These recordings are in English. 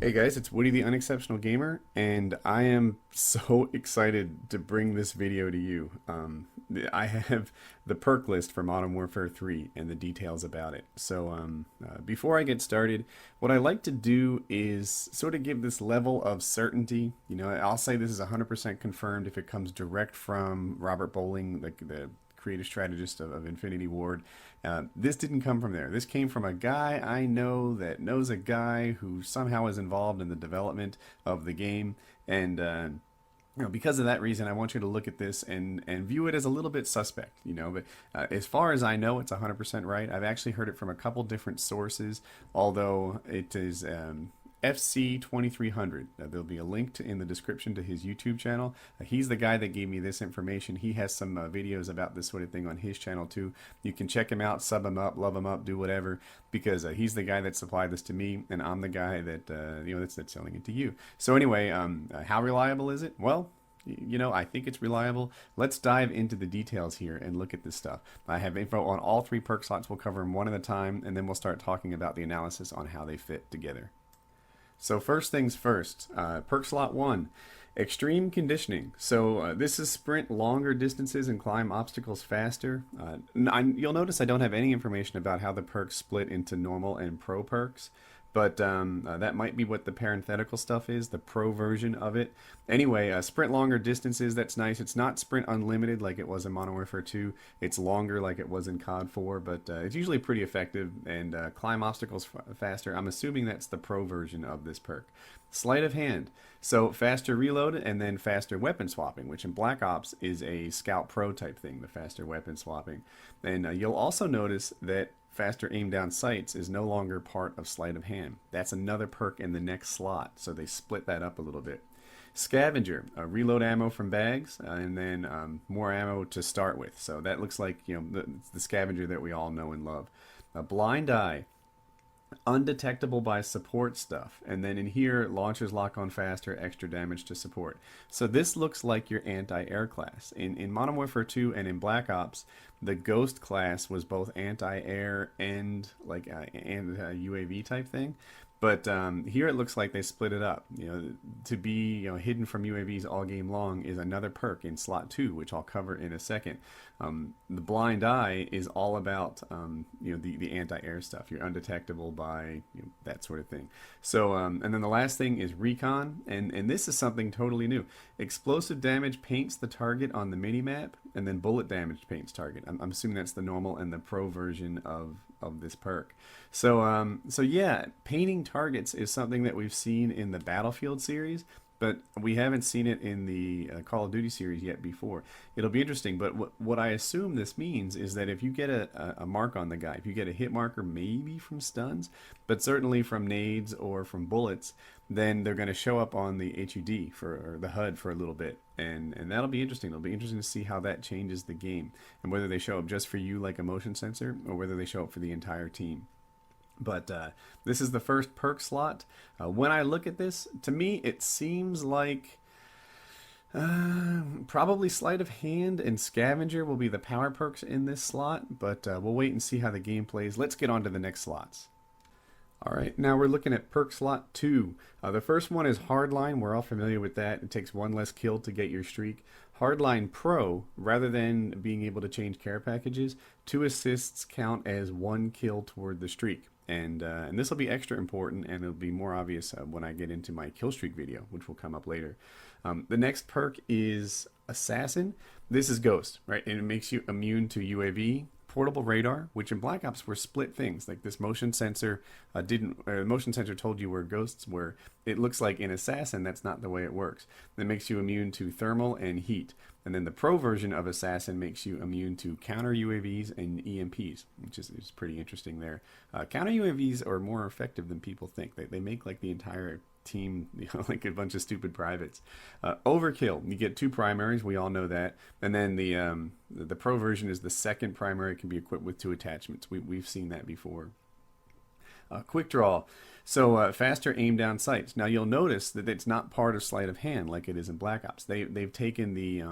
Hey guys, it's Woody the Unexceptional Gamer, and I am so excited to bring this video to you. I have the perk list for Modern Warfare 3 and the details about it. Before I get started, what I like to do is sort of give this level of certainty. You know, I'll say this is 100% confirmed if it comes direct from Robert Bowling, the creative strategist of Infinity Ward. This didn't come from there. This came from a guy I know that knows a guy who somehow is involved in the development of the game. Because of that reason, I want you to look at this and view it as a little bit suspect, But as far as I know, it's 100% right. I've actually heard it from a couple different sources, although it is FC2300. There'll be a link in the description to his YouTube channel. He's the guy that gave me this information. He has some videos about this sort of thing on his channel too. You can check him out, sub him up, love him up, do whatever, because he's the guy that supplied this to me, and I'm the guy that that's selling it to you. So anyway, how reliable is it? Well, I think it's reliable. Let's dive into the details here and look at this stuff. I have info on all three perk slots. We'll cover them one at a time, and then we'll start talking about the analysis on how they fit together. So first things first, perk slot 1, extreme conditioning. So this is sprint longer distances and climb obstacles faster. You'll notice I don't have any information about how the perks split into normal and pro perks, but that might be what the parenthetical stuff is, the pro version of it. Anyway, sprint longer distances, that's nice. It's not sprint unlimited like it was in Modern Warfare 2. It's longer like it was in COD 4, but it's usually pretty effective. And climb obstacles faster. I'm assuming that's the pro version of this perk. Sleight of hand. So faster reload and then faster weapon swapping, which in Black Ops is a Scout Pro type thing, the faster weapon swapping. And you'll also notice that faster aim down sights is no longer part of sleight of hand. That's another perk in the next slot, so they split that up a little bit. Scavenger, reload ammo from bags, and then more ammo to start with. So that looks like the scavenger that we all know and love. Blind eye, undetectable by support stuff, and then in here launchers lock on faster, extra damage to support. So this looks like your anti-air class. In Modern Warfare 2 and in Black Ops, the Ghost class was both anti-air and UAV type thing. But here it looks like they split it up. To be hidden from UAVs all game long is another perk in slot 2, which I'll cover in a second. The blind eye is all about the anti-air stuff. You're undetectable by that sort of thing. So and then the last thing is recon, and this is something totally new. Explosive damage paints the target on the mini map, and then bullet damage paints target. I'm assuming that's the normal and the pro version of this perk. So yeah, painting targets is something that we've seen in the Battlefield series, but we haven't seen it in the Call of Duty series yet before. It'll be interesting, but what I assume this means is that if you get a mark on the guy, if you get a hit marker maybe from stuns, but certainly from nades or from bullets, then they're going to show up on the HUD or the HUD for a little bit. And that'll be interesting. It'll be interesting to see how that changes the game, and whether they show up just for you like a motion sensor or whether they show up for the entire team. But this is the first perk slot. When I look at this, to me, it seems like probably Sleight of Hand and Scavenger will be the power perks in this slot, but we'll wait and see how the game plays. Let's get on to the next slots. All right, now we're looking at perk slot 2. The first one is Hardline. We're all familiar with that. It takes one less kill to get your streak. Hardline Pro, rather than being able to change care packages, 2 assists count as 1 kill toward the streak. And this will be extra important, and it'll be more obvious when I get into my kill streak video, which will come up later. The next perk is Assassin. This is Ghost, right? And it makes you immune to UAV, portable radar, which in Black Ops were split things. Like this motion sensor motion sensor told you where ghosts were. It looks like in Assassin that's not the way it works. It makes you immune to thermal and heat. And then the pro version of Assassin makes you immune to counter UAVs and EMPs, which is pretty interesting there. Counter UAVs are more effective than people think. They make like the entire team, like a bunch of stupid privates. Overkill, you get 2 primaries, we all know that. And then the pro version is the second primary, can be equipped with 2 attachments. We've seen that before. Quick draw. So faster aim down sights. Now you'll notice that it's not part of sleight of hand like it is in Black Ops. They've taken the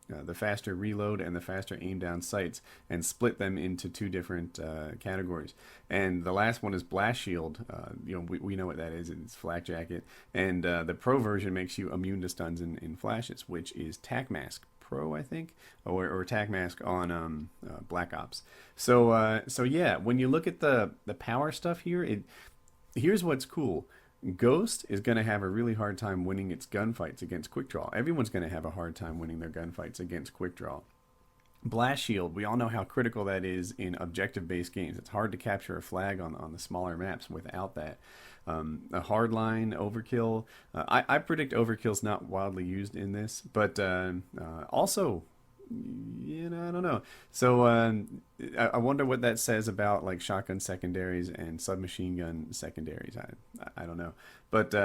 the faster reload and the faster aim down sights, and split them into two different categories. And the last one is blast shield. We know what that is. It's flak jacket. And the pro version makes you immune to stuns in flashes, which is tac mask Pro, I think, or tac mask on Black Ops. So yeah, when you look at the power stuff here, here's what's cool. Ghost is going to have a really hard time winning its gunfights against quick draw. Everyone's going to have a hard time winning their gunfights against quick draw. Blast shield, we all know how critical that is in objective-based games. It's hard to capture a flag on the smaller maps without that. A hardline overkill. I predict overkill's not wildly used in this, but also, I don't know. So I wonder what that says about like shotgun secondaries and submachine gun secondaries. I don't know, but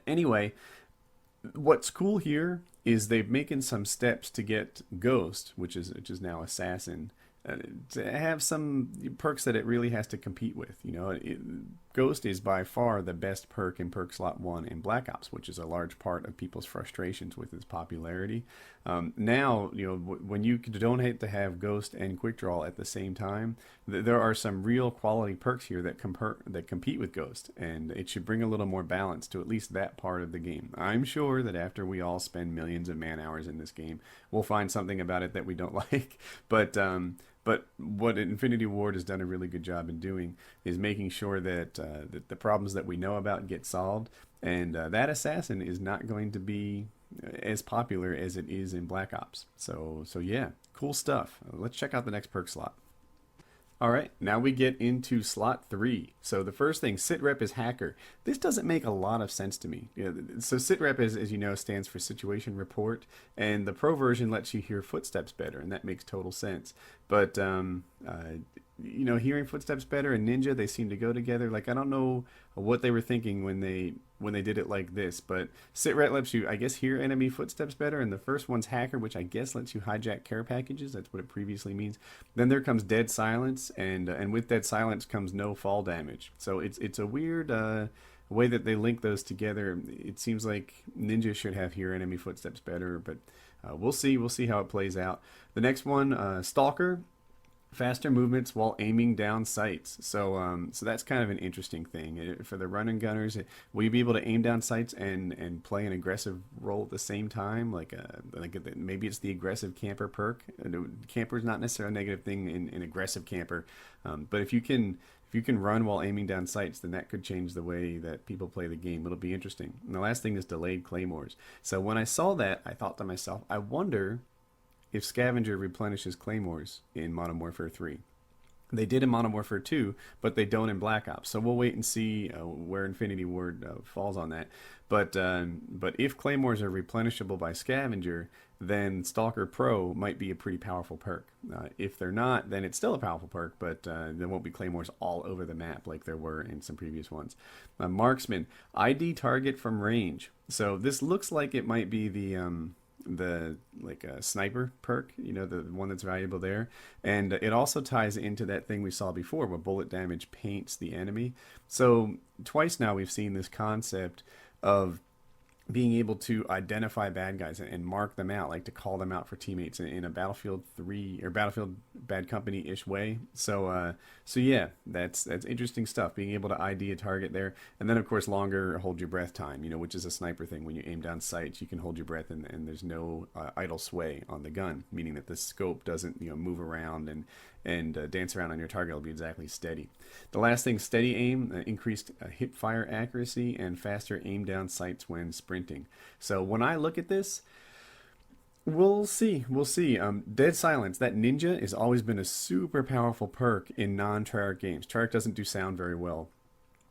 anyway, what's cool here is they've making some steps to get Ghost, which is now Assassin, to have some perks that it really has to compete with. Ghost is by far the best perk in perk slot 1 in Black Ops, which is a large part of people's frustrations with its popularity. Now, when you don't hate to have Ghost and Quick Draw at the same time, there are some real quality perks here that compete with Ghost, and it should bring a little more balance to at least that part of the game. I'm sure that after we all spend millions of man hours in this game, we'll find something about it that we don't like, but what Infinity Ward has done a really good job in doing is making sure that the problems that we know about get solved, and that Assassin is not going to be as popular as it is in Black Ops. So yeah, cool stuff. Let's check out the next perk slot. All right, now we get into slot 3. So the first thing, sitrep is hacker. This doesn't make a lot of sense to me. So sitrep, as you know, stands for situation report, and the pro version lets you hear footsteps better, and that makes total sense. But hearing footsteps better and ninja, they seem to go together. Like, I don't know what they were thinking when they did it like this, but sitrep lets you, I guess, hear enemy footsteps better, and the first one's hacker, which I guess lets you hijack care packages. That's what it previously means. Then there comes dead silence, and with dead silence comes no fall damage. So it's a weird way that they link those together. It seems like ninja should have hear enemy footsteps better, but we'll see how it plays out. The next one, stalker. Faster movements while aiming down sights. So that's kind of an interesting thing. For the run and gunners, will you be able to aim down sights and play an aggressive role at the same time? Like maybe it's the aggressive camper perk. Camper is not necessarily a negative thing in aggressive camper, but if you can run while aiming down sights, then that could change the way that people play the game. It'll be interesting. And the last thing is delayed claymores. So when I saw that, I thought to myself, I wonder if Scavenger replenishes claymores in Modern Warfare 3. They did in Modern Warfare 2, but they don't in Black Ops. So we'll wait and see where Infinity Ward falls on that. But if claymores are replenishable by Scavenger, then Stalker Pro might be a pretty powerful perk. If they're not, then it's still a powerful perk, but there won't be claymores all over the map like there were in some previous ones. Marksman, ID target from range. So this looks like it might be the sniper perk, the one that's valuable there, and it also ties into that thing we saw before where bullet damage paints the enemy. So twice now we've seen this concept of being able to identify bad guys and mark them out, like to call them out for teammates in a Battlefield 3 or Battlefield Bad Company-ish way. So yeah, that's interesting stuff, being able to ID a target there. And then, of course, longer hold your breath time, which is a sniper thing. When you aim down sights, you can hold your breath and there's no idle sway on the gun, meaning that the scope doesn't move around and dance around on your target. Will be exactly steady. The last thing, steady aim, increased hip fire accuracy and faster aim down sights when sprinting. So when I look at this, we'll see. Dead silence, that ninja, has always been a super powerful perk in non-Treyarch games. Treyarch doesn't do sound very well,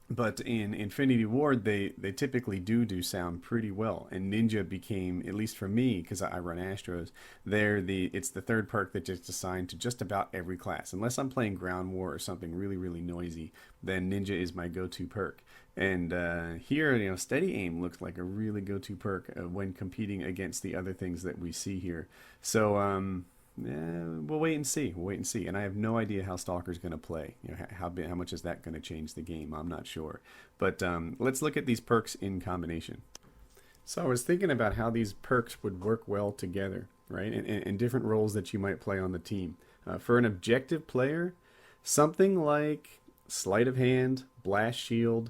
but in Infinity Ward, they typically do sound pretty well. And Ninja became, at least for me, because I run Astros, it's the third perk that gets assigned to just about every class. Unless I'm playing Ground War or something really, really noisy, then Ninja is my go-to perk. And here, steady aim looks like a really go-to perk when competing against the other things that we see here. So we'll wait and see. And I have no idea how Stalker's going to play. How much is that going to change the game? I'm not sure. But let's look at these perks in combination. So I was thinking about how these perks would work well together, right? And different roles that you might play on the team. For an objective player, something like sleight of hand, blast shield,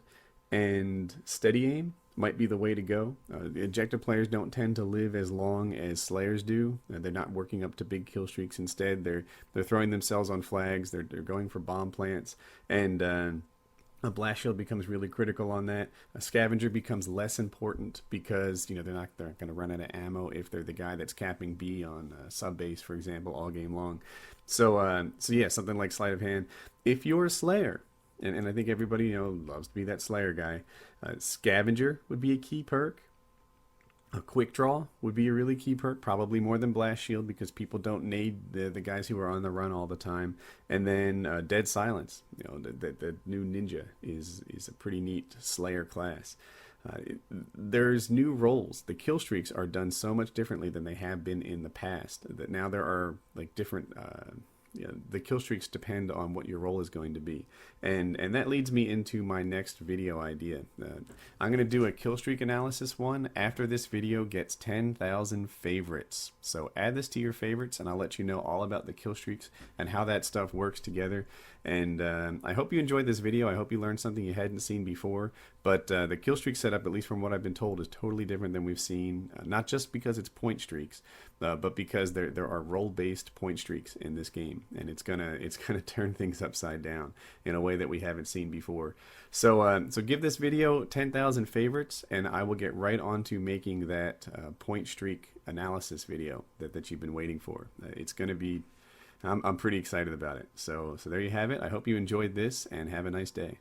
and steady aim might be the way to go. The objective players don't tend to live as long as slayers do. They're not working up to big kill streaks. Instead, they're throwing themselves on flags. They're going for bomb plants, and a blast shield becomes really critical on that. A scavenger becomes less important because they're going to run out of ammo if they're the guy that's capping B on sub base, for example, all game long. So yeah, something like sleight of hand. If you're a slayer, and I think everybody loves to be that slayer guy, scavenger would be a key perk. A quick draw would be a really key perk, probably more than blast shield because people don't need the guys who are on the run all the time. And then dead silence, the new ninja is a pretty neat slayer class. There's new roles. The kill streaks are done so much differently than they have been in the past. That now there are like different. The kill streaks depend on what your role is going to be, and that leads me into my next video idea. I'm going to do a kill streak analysis one after this video gets 10,000 favorites. So add this to your favorites, and I'll let you know all about the kill streaks and how that stuff works together. And I hope you enjoyed this video. I hope you learned something you hadn't seen before. But the kill streak setup, at least from what I've been told, is totally different than we've seen. Not just because it's point streaks, but because there are role-based point streaks in this game, and it's gonna turn things upside down in a way that we haven't seen before. So give this video 10,000 favorites, and I will get right on to making that point streak analysis video that you've been waiting for. It's gonna be. I'm pretty excited about it. So there you have it. I hope you enjoyed this, and have a nice day.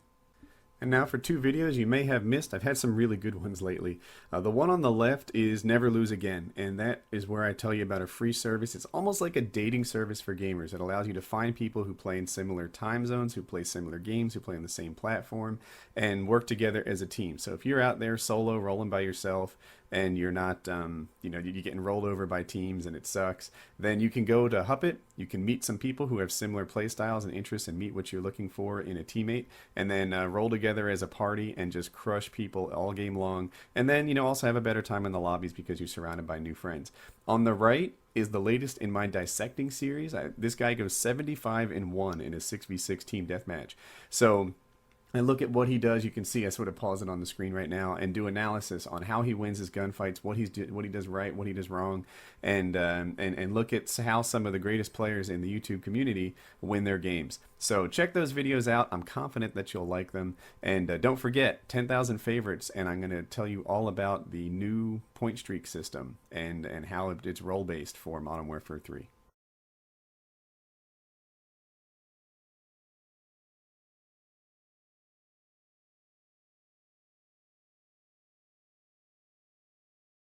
And now for two videos you may have missed. I've had some really good ones lately. The one on the left is Never Lose Again, and that is where I tell you about a free service. It's almost like a dating service for gamers. It allows you to find people who play in similar time zones, who play similar games, who play on the same platform, and work together as a team. So if you're out there solo, rolling by yourself, and you're not, you're getting rolled over by teams and it sucks, then you can go to Huppet. You can meet some people who have similar play styles and interests and meet what you're looking for in a teammate, and then roll together as a party and just crush people all game long. And then, also have a better time in the lobbies because you're surrounded by new friends. On the right is the latest in my dissecting series. This guy goes 75-1 in a 6v6 team deathmatch. So and look at what he does. You can see I sort of pause it on the screen right now and do analysis on how he wins his gunfights, what he does right, what he does wrong, and look at how some of the greatest players in the YouTube community win their games. So check those videos out. I'm confident that you'll like them. And don't forget, 10,000 favorites, and I'm going to tell you all about the new point streak system and how it's role-based for Modern Warfare 3.